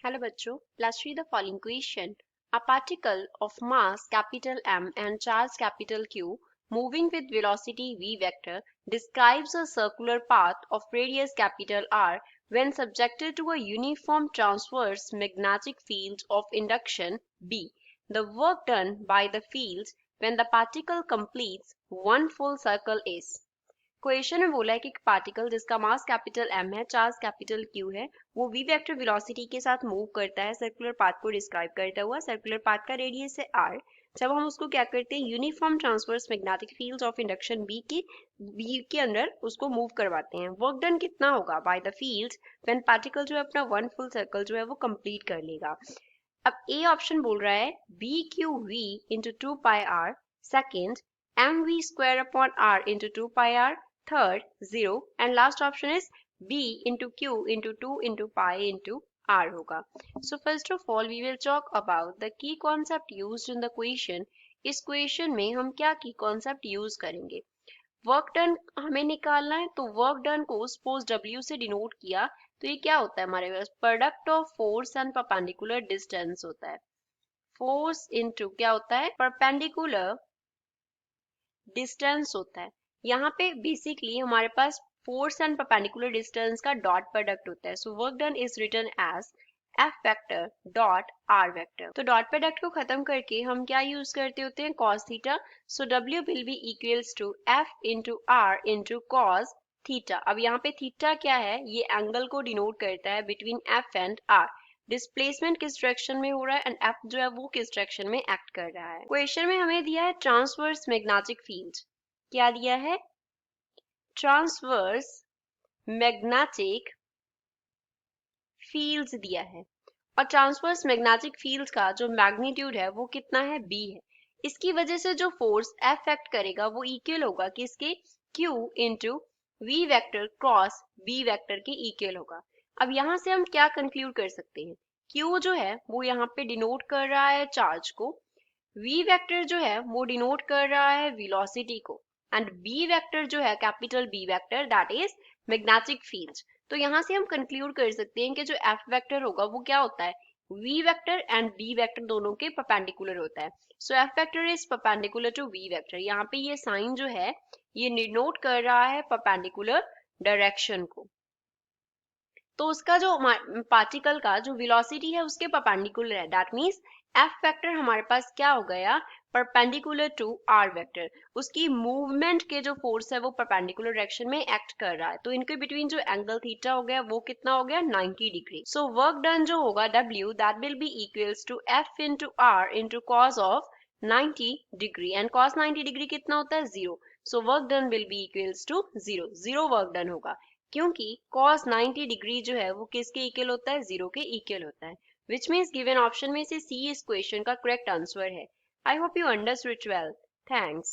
Hello बच्चों, let's read the following question. A particle of mass capital M and charge capital Q moving with velocity v vector describes a circular path of radius capital R when subjected to a uniform transverse magnetic field of induction B. The work done by the fields when the particle completes one full circle is. Question में बोला है कि particle जिसका mass capital M है, charge capital Q है, वो V vector velocity के साथ मूव करता है सर्कुलर पाथ को डिस्क्राइब करता हुआ। सर्कुलर पाथ का रेडियस है आर। जब हम उसको क्या करते हैं, uniform transverse magnetic fields of induction B के अंदर उसको मूव करवाते हैं। वर्क डन कितना होगा by the fields when particle जो है अपना वन फुल सर्कल जो है वो कंप्लीट कर लेगा। अब ए ऑप्शन बोल रहा है B Q V into 2 pi R, second M V square upon R into 2 pi R, third 0 and last option is b into q into 2 into pi into r होगा। So first of all we will talk about the key concept used in the question। इस question में हम क्या की concept use करेंगे। Work done हमें निकालना है, तो वर्क डन को सपोज w से डिनोट किया तो ये क्या होता है हमारे पास, product of force and perpendicular distance होता है। फोर्स इनटू क्या होता है, परपेंडिकुलर डिस्टेंस होता है। यहाँ पे बेसिकली हमारे पास फोर्स एंड परपेंडिकुलर डिस्टेंस का डॉट प्रोडक्ट होता है। So work done is written as F vector dot R vector. तो डॉट प्रोडक्ट को खत्म करके हम क्या यूज करते होते हैं, cos theta. So W will be equals to F into R into cos theta. अब यहाँ पे थीटा क्या है, ये एंगल को डिनोट करता है between F and R. Displacement किस डायरेक्शन में हो रहा है एंड एफ जो है वो किस डायरेक्शन में एक्ट कर रहा है। क्वेश्चन में हमें दिया है ट्रांसवर्स मैग्नेटिक फील्ड। क्या दिया है, ट्रांसवर्स मैग्नेटिक फील्ड्स दिया है। और ट्रांसवर्स मैग्नेटिक फील्ड्स का जो मैग्नीट्यूड है वो कितना है, b है। इसकी वजह से जो फोर्स F एक्ट करेगा वो इक्वल होगा किसके, Q into V vector cross b vector के इक्वल होगा। अब यहाँ से हम क्या कंक्लूड कर सकते हैं, Q जो है वो यहाँ पे डिनोट कर रहा है चार्ज को, v वेक्टर जो है वो डिनोट कर रहा है वेलोसिटी को, एंड b वेक्टर जो है capital B vector that is magnetic field. तो यहाँ से हम कंक्लूड कर सकते हैं कि जो f वेक्टर होगा वो क्या होता है, v vector and b vector दोनों के परपेंडिकुलर होता है। So f vector is perpendicular to v vector. यहाँ पे ये साइन जो है ये डिनोट कर रहा है परपेंडिकुलर डायरेक्शन को। तो उसका जो पार्टिकल का जो वेलोसिटी है उसके परपेंडिकुलर है, दैट मींस एफ वेक्टर हमारे पास क्या हो गया, परपेंडिकुलर टू आर वेक्टर। उसकी मूवमेंट के जो फोर्स है वो परपेंडिकुलर डायरेक्शन में एक्ट कर रहा है। तो इनके बिटवीन जो एंगल थीटा हो गया वो कितना हो गया, 90 डिग्री। सो वर्क डन जो होगा W that will be equals to F into R into cos of 90 degree, and cos 90 degree कितना होता है, 0। So work done will be equals to 0, 0 work done होगा क्योंकि cos 90 डिग्री जो है वो किसके इक्वल होता है, 0 के इक्वल होता है। विच मीन्स गिवन ऑप्शन में से सी इस क्वेश्चन का करेक्ट आंसर है। I hope you understood it well. Thanks.